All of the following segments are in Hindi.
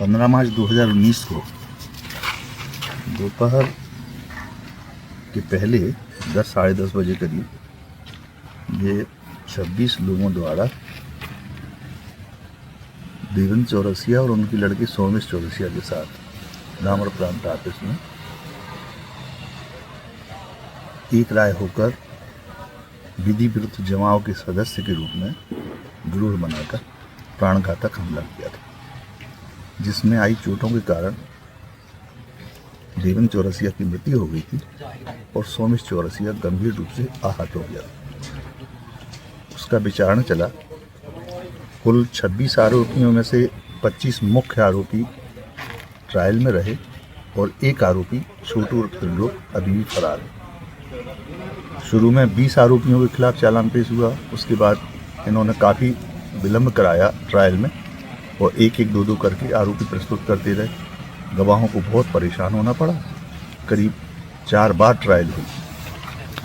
15 मार्च 2019 को दोपहर के पहले 10 साढ़े 10 बजे करीब ये 26 लोगों द्वारा देवेंद्र चौरसिया और उनकी लड़की सोमेश चौरसिया के साथ दामर प्रांत ऑफिस में एक राय होकर विधि विरुद्ध जमाव के सदस्य के रूप में गिरोह बनाकर प्राणघातक हमला किया था, जिसमें आई चोटों के कारण देवेंद्र चौरसिया की मृत्यु हो गई थी और सोमेश चौरसिया गंभीर रूप से आहत हो गया। उसका विचारण चला। कुल 26 आरोपियों में से 25 मुख्य आरोपी ट्रायल में रहे और एक आरोपी छोटू और त्रिलोक अभी भी फरार है। शुरू में 20 आरोपियों के खिलाफ चालान पेश हुआ। उसके बाद इन्होंने काफ़ी विलम्ब कराया ट्रायल में और एक एक दो करके आरोपी प्रस्तुत करते रहे। गवाहों को बहुत परेशान होना पड़ा। करीब 4 बार ट्रायल हुई।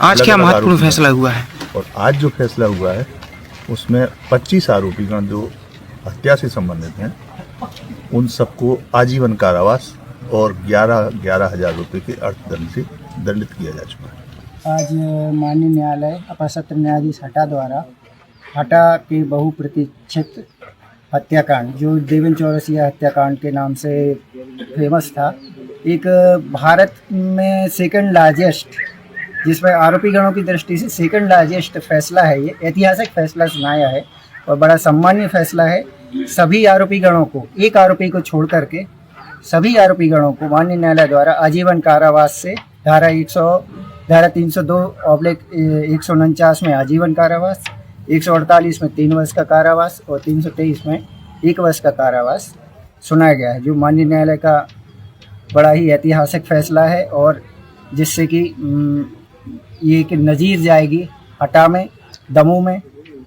आज क्या महत्वपूर्ण फैसला हुआ है? और आज जो फैसला हुआ है उसमें 25 आरोपीगण जो हत्या से संबंधित हैं उन सबको आजीवन कारावास और 11,000 रुपये के अर्थदंड से दंडित किया जा चुका है। आज माननीय न्यायालय अपर सत्र न्यायाधीश हटा द्वारा हटा के बहुप्रतीक्षित हत्याकांड जो देवेंद्र चौरसिया हत्याकांड के नाम से फेमस था, एक भारत में सेकंड लार्जेस्ट, जिसमें आरोपी गणों की दृष्टि से सेकंड लार्जेस्ट फैसला है। ये ऐतिहासिक फैसला सुनाया है और बड़ा सम्मानीय फैसला है। सभी आरोपी गणों को, एक आरोपी को छोड़ करके सभी आरोपी गणों को माननीय न्यायालय द्वारा आजीवन कारावास से धारा 302/149 में आजीवन कारावास, 148 में 3 वर्ष का कारावास और 323 में 1 वर्ष का कारावास सुनाया गया है, जो माननीय न्यायालय का बड़ा ही ऐतिहासिक फैसला है और जिससे कि ये एक नज़ीर जाएगी हटा में, दमोह में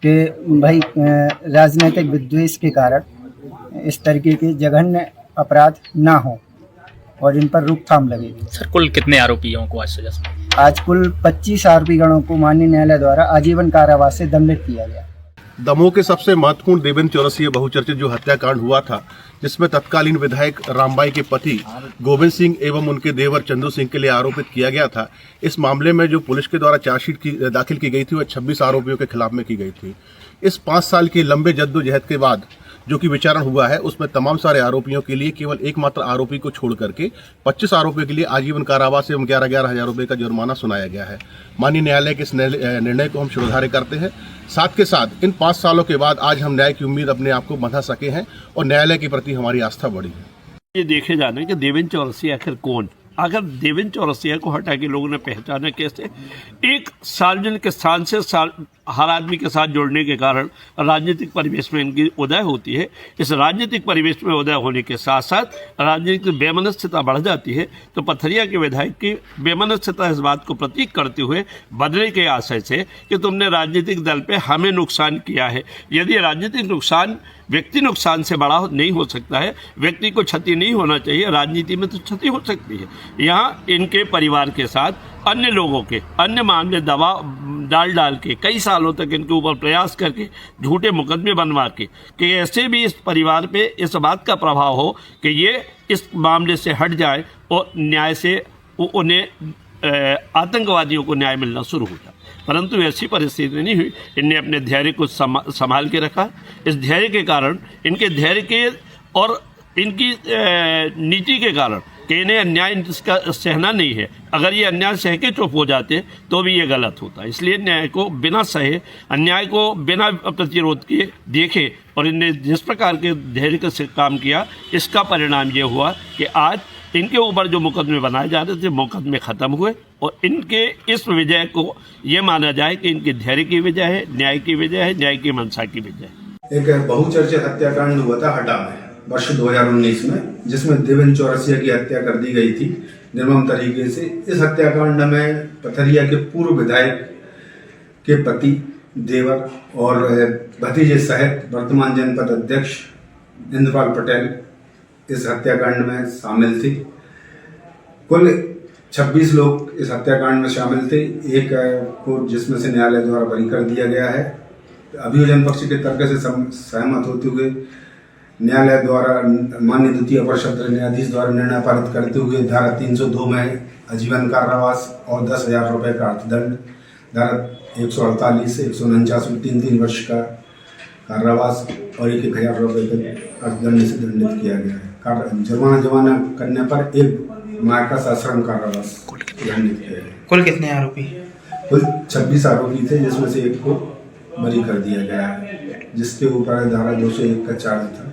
कि भाई राजनीतिक विद्वेष के कारण इस तरीके के जघन्य अपराध ना हो और इन पर रोकथाम लगेगी। सर, कुल कितने आरोपियों को आज सजा सुनाई? आज कुल 25 आरोपी गणों को माननीय न्यायालय द्वारा आजीवन कारावास से दंडित किया गया। दमोह के सबसे महत्वपूर्ण देवेंद्र चौरसिया बहुचर्चित जो हत्याकांड हुआ था, जिसमें तत्कालीन विधायक रामबाई के पति गोविंद सिंह एवं उनके देवर चंदू सिंह के लिए आरोपित किया गया था। इस मामले में जो पुलिस के द्वारा चार्जशीट दाखिल की गई थी वह 26 आरोपियों के खिलाफ में की गई थी। इस 5 साल के लंबे जद्दोजहद के बाद जो कि विचारण हुआ है उसमें तमाम सारे आरोपियों के लिए केवल एकमात्र आरोपी को छोड़ करके 25 आरोपियों के लिए आजीवन कारावास एवं 11,000 रुपये का जुर्माना सुनाया गया है। माननीय न्यायालय के इस निर्णय को हम शुभकामनाएं करते हैं। साथ के साथ इन 5 सालों के बाद आज हम न्याय की उम्मीद अपने आप को बंधा सके हैं और न्यायालय के प्रति हमारी आस्था बढ़ी है। ये देखे जाना है कि देवेंद्र चौरसिया आखिर कौन? अगर देवेंद्र चौरसिया को हटा के लोगों ने पहचाना कैसे? एक सार्वजनिक स्थान से हर आदमी के साथ जुड़ने के कारण राजनीतिक परिवेश में इनकी उदय होती है। इस राजनीतिक परिवेश में उदय होने के साथ साथ राजनीतिक बेमनस्यता बढ़ जाती है। तो पथरिया के विधायक की बेमनस्यता इस बात को प्रतीक करते हुए बदले के आशय से कि तुमने राजनीतिक दल पे हमें नुकसान किया है। यदि राजनीतिक नुकसान व्यक्ति नुकसान से बड़ा नहीं हो सकता है, व्यक्ति को क्षति नहीं होना चाहिए, राजनीति में तो क्षति हो सकती है। यहाँ इनके परिवार के साथ अन्य लोगों के अन्य मामले दबाव डाल के कई सालों तक इनके ऊपर प्रयास करके झूठे मुकदमे बनवा के कि ऐसे भी इस परिवार पे इस बात का प्रभाव हो कि ये इस मामले से हट जाए और न्याय से उन्हें आतंकवादियों को न्याय मिलना शुरू हो जाए। परंतु ऐसी परिस्थिति नहीं हुई। इनने अपने धैर्य को संभाल के रखा। इस धैर्य के कारण, इनके धैर्य के और इनकी नीति के कारण कि इन्हें अन्याय इसका सहना नहीं है। अगर ये अन्याय सह के चुप हो जाते तो भी ये गलत होता। इसलिए न्याय को बिना सहे, अन्याय को बिना प्रतिरोध किए देखे और इनने जिस प्रकार के धैर्य से काम किया, इसका परिणाम ये हुआ कि आज इनके ऊपर जो मुकदमे बनाए जा रहे थे, मुकदमे खत्म हुए और इनके इस विजय को ये माना जाए कि इनके धैर्य की विजय है, न्याय की विजय है, न्याय की मंशा की विजय है। एक बहुचर्चित हत्याकांड हुआ था हटा में वर्ष 2019 में, जिसमें देवेंद्र चौरसिया की हत्या कर दी गई थी निर्मम तरीके से। इस हत्याकांड में पथरिया के पूर्व विधायक के पति, देवर और भतीजे सहित वर्तमान जनपद अध्यक्ष इंद्रपाल पटेल इस हत्याकांड में शामिल थे। कुल 26 लोग इस हत्याकांड में शामिल थे। एक को जिसमें से न्यायालय द्वारा बरी कर दिया गया है। अभियोजन पक्ष के तर्क से सहमत होते हुए न्यायालय द्वारा माननीय द्वितीय अपर सत्र न्यायाधीश द्वारा निर्णय पारित करते हुए धारा 302 में आजीवन कारावास और 10,000 रुपये का अर्थदंड, धारा 148 से 149 में 3 वर्ष का कारावास और 1,000 रुपये के अर्थदंड से दंडित किया गया है। जुर्माना करने पर 1 माह का सश्रम कारावास दंडित किया गया। कुल कितने आरोपी? कुल 26 आरोपी थे, जिसमें से एक को बरी कर दिया गया है, जिसके ऊपर धारा 201 का चार्ज था।